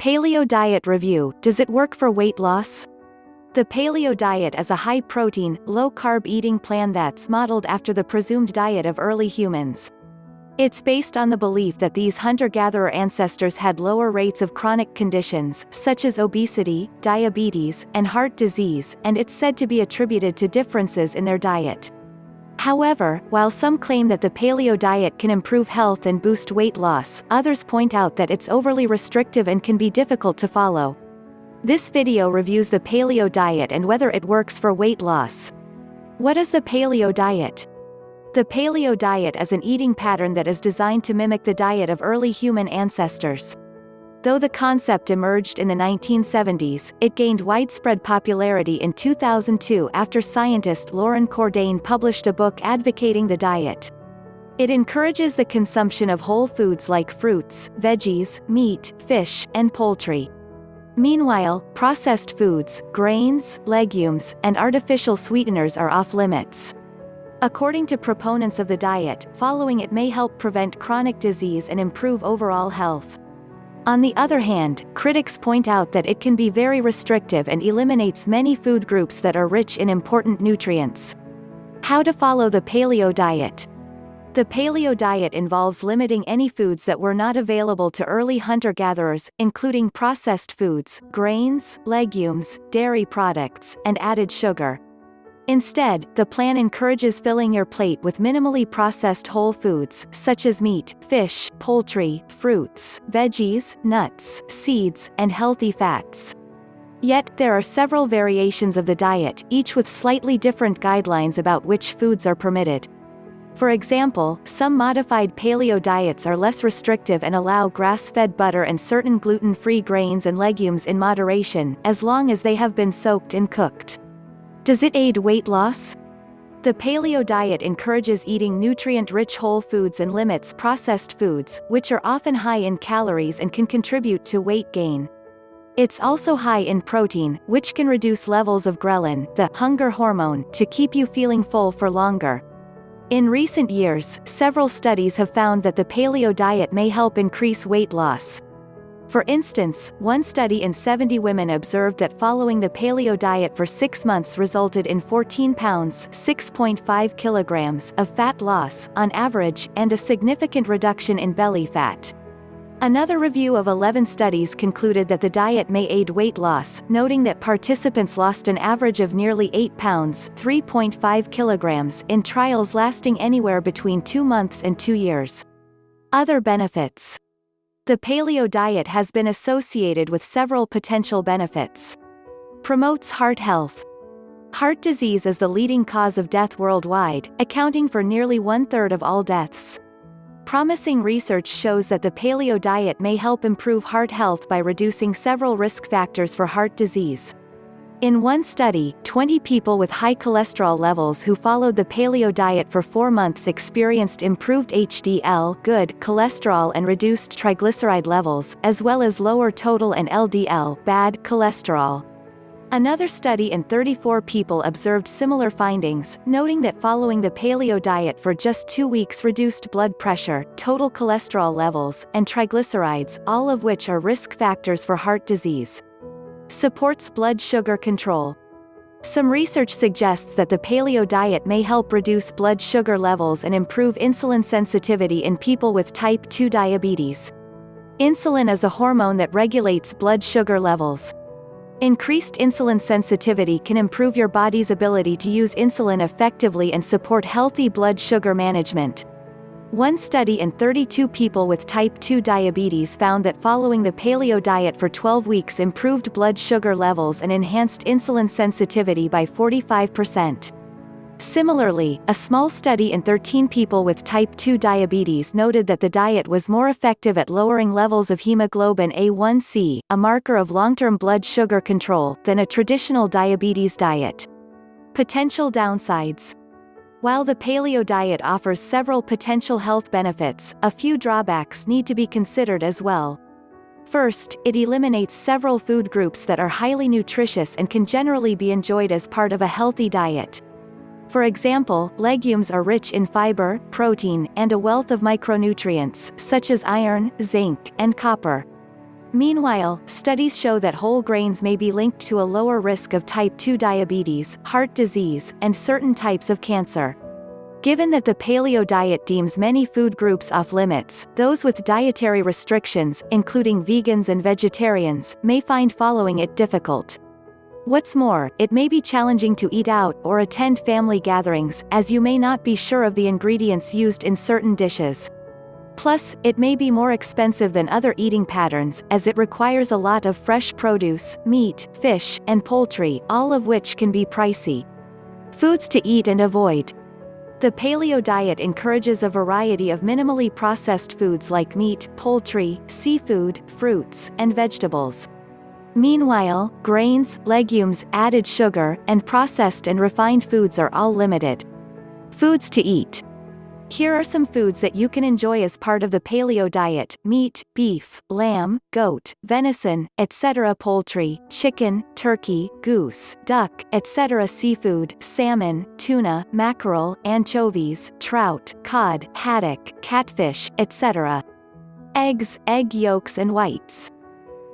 Paleo diet review. Does it work for weight loss? The paleo diet is a high-protein, low-carb eating plan that's modeled after the presumed diet of early humans. It's based on the belief that these hunter-gatherer ancestors had lower rates of chronic conditions, such as obesity, diabetes, and heart disease, and it's said to be attributed to differences in their diet. However, while some claim that the paleo diet can improve health and boost weight loss, others point out that it's overly restrictive and can be difficult to follow. This video reviews the paleo diet and whether it works for weight loss. What is the paleo diet? The paleo diet is an eating pattern that is designed to mimic the diet of early human ancestors. Though the concept emerged in the 1970s, it gained widespread popularity in 2002 after scientist Lauren Cordain published a book advocating the diet. It encourages the consumption of whole foods like fruits, veggies, meat, fish, and poultry. Meanwhile, processed foods, grains, legumes, and artificial sweeteners are off-limits. According to proponents of the diet, following it may help prevent chronic disease and improve overall health. On the other hand, critics point out that it can be very restrictive and eliminates many food groups that are rich in important nutrients. How to follow the paleo diet? The paleo diet involves limiting any foods that were not available to early hunter-gatherers, including processed foods, grains, legumes, dairy products, and added sugar. Instead, the plan encourages filling your plate with minimally processed whole foods, such as meat, fish, poultry, fruits, veggies, nuts, seeds, and healthy fats. Yet, there are several variations of the diet, each with slightly different guidelines about which foods are permitted. For example, some modified paleo diets are less restrictive and allow grass-fed butter and certain gluten-free grains and legumes in moderation, as long as they have been soaked and cooked. Does it aid weight loss? The paleo diet encourages eating nutrient-rich whole foods and limits processed foods, which are often high in calories and can contribute to weight gain. It's also high in protein, which can reduce levels of ghrelin, the hunger hormone, to keep you feeling full for longer. In recent years, several studies have found that the paleo diet may help increase weight loss. For instance, one study in 70 women observed that following the paleo diet for 6 months resulted in 14 pounds (6.5 kilograms) of fat loss, on average, and a significant reduction in belly fat. Another review of 11 studies concluded that the diet may aid weight loss, noting that participants lost an average of nearly 8 pounds (3.5 kilograms) in trials lasting anywhere between 2 months and 2 years. Other benefits. The paleo diet has been associated with several potential benefits. Promotes heart health. Heart disease is the leading cause of death worldwide, accounting for nearly 1/3 of all deaths. Promising research shows that the paleo diet may help improve heart health by reducing several risk factors for heart disease. In one study, 20 people with high cholesterol levels who followed the paleo diet for 4 months experienced improved HDL good cholesterol and reduced triglyceride levels, as well as lower total and LDL bad cholesterol. Another study in 34 people observed similar findings, noting that following the paleo diet for just 2 weeks reduced blood pressure, total cholesterol levels, and triglycerides, all of which are risk factors for heart disease. Supports blood sugar control. Some research suggests that the paleo diet may help reduce blood sugar levels and improve insulin sensitivity in people with type 2 diabetes. Insulin is a hormone that regulates blood sugar levels. Increased insulin sensitivity can improve your body's ability to use insulin effectively and support healthy blood sugar management. One study in 32 people with type 2 diabetes found that following the paleo diet for 12 weeks improved blood sugar levels and enhanced insulin sensitivity by 45%. Similarly, a small study in 13 people with type 2 diabetes noted that the diet was more effective at lowering levels of hemoglobin A1c, a marker of long-term blood sugar control, than a traditional diabetes diet. Potential downsides. While the paleo diet offers several potential health benefits, a few drawbacks need to be considered as well. First, it eliminates several food groups that are highly nutritious and can generally be enjoyed as part of a healthy diet. For example, legumes are rich in fiber, protein, and a wealth of micronutrients, such as iron, zinc, and copper. Meanwhile, studies show that whole grains may be linked to a lower risk of type 2 diabetes, heart disease, and certain types of cancer. Given that the paleo diet deems many food groups off-limits, those with dietary restrictions, including vegans and vegetarians, may find following it difficult. What's more, it may be challenging to eat out or attend family gatherings, as you may not be sure of the ingredients used in certain dishes. Plus, it may be more expensive than other eating patterns, as it requires a lot of fresh produce, meat, fish, and poultry, all of which can be pricey. Foods to eat and avoid. The paleo diet encourages a variety of minimally processed foods like meat, poultry, seafood, fruits, and vegetables. Meanwhile, grains, legumes, added sugar, and processed and refined foods are all limited. Foods to eat. Here are some foods that you can enjoy as part of the paleo diet: meat, beef, lamb, goat, venison, etc., poultry, chicken, turkey, goose, duck, etc., seafood, salmon, tuna, mackerel, anchovies, trout, cod, haddock, catfish, etc. Eggs, egg yolks and whites.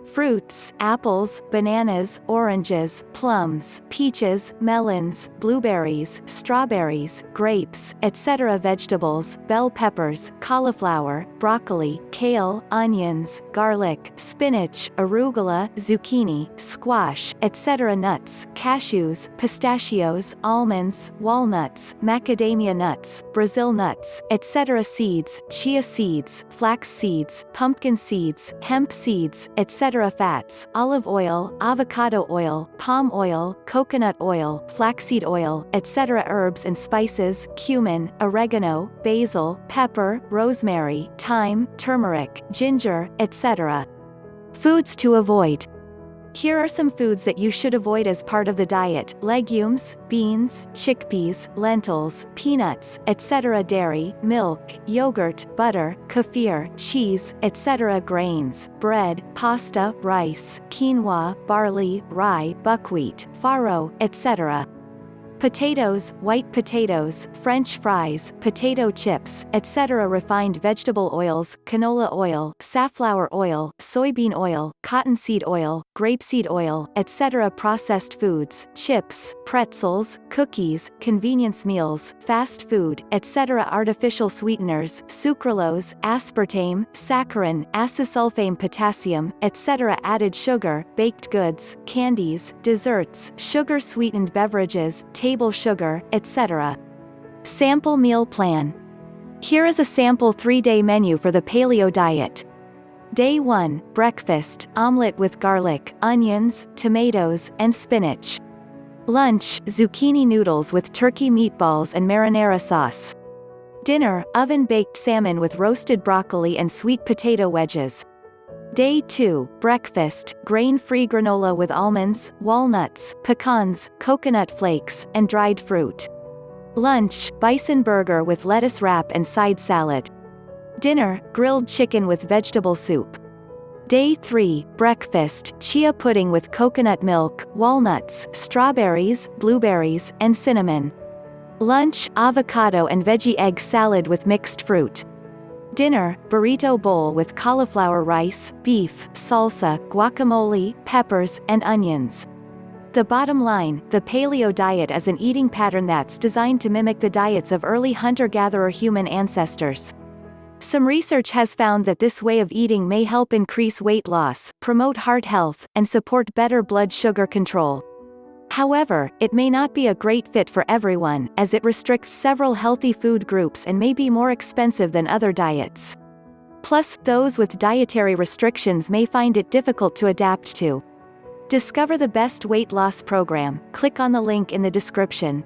Fruits, apples, bananas, oranges, plums, peaches, melons, blueberries, strawberries, grapes, etc. Vegetables, bell peppers, cauliflower, broccoli, kale, onions, garlic, spinach, arugula, zucchini, squash, etc. Nuts, cashews, pistachios, almonds, walnuts, macadamia nuts, Brazil nuts, etc. Seeds, chia seeds, flax seeds, pumpkin seeds, hemp seeds, etc. Fats, olive oil, avocado oil, palm oil, coconut oil, flaxseed oil, etc. Herbs and spices, cumin, oregano, basil, pepper, rosemary, thyme, turmeric, ginger, etc. Foods to avoid. Here are some foods that you should avoid as part of the diet: legumes, beans, chickpeas, lentils, peanuts, etc. Dairy, milk, yogurt, butter, kefir, cheese, etc. Grains, bread, pasta, rice, quinoa, barley, rye, buckwheat, farro, etc. Potatoes, white potatoes, French fries, potato chips, etc. Refined vegetable oils, canola oil, safflower oil, soybean oil, cottonseed oil, grapeseed oil, etc. Processed foods, chips, pretzels, cookies, convenience meals, fast food, etc. Artificial sweeteners, sucralose, aspartame, saccharin, acesulfame, potassium, etc. Added sugar, baked goods, candies, desserts, sugar-sweetened beverages, table sugar, etc. Sample meal plan. Here is a sample 3-day menu for the paleo diet. Day 1, breakfast, omelette with garlic, onions, tomatoes, and spinach. Lunch, zucchini noodles with turkey meatballs and marinara sauce. Dinner, oven-baked salmon with roasted broccoli and sweet potato wedges. Day 2, breakfast, grain-free granola with almonds, walnuts, pecans, coconut flakes, and dried fruit. Lunch, bison burger with lettuce wrap and side salad. Dinner, grilled chicken with vegetable soup. Day 3, breakfast, chia pudding with coconut milk, walnuts, strawberries, blueberries, and cinnamon. Lunch, avocado and veggie egg salad with mixed fruit. Dinner, burrito bowl with cauliflower rice, beef, salsa, guacamole, peppers, and onions. The bottom line, the paleo diet is an eating pattern that's designed to mimic the diets of early hunter-gatherer human ancestors. Some research has found that this way of eating may help increase weight loss, promote heart health, and support better blood sugar control. However, it may not be a great fit for everyone, as it restricts several healthy food groups and may be more expensive than other diets. Plus, those with dietary restrictions may find it difficult to adapt to. Discover the best weight loss program. Click on the link in the description.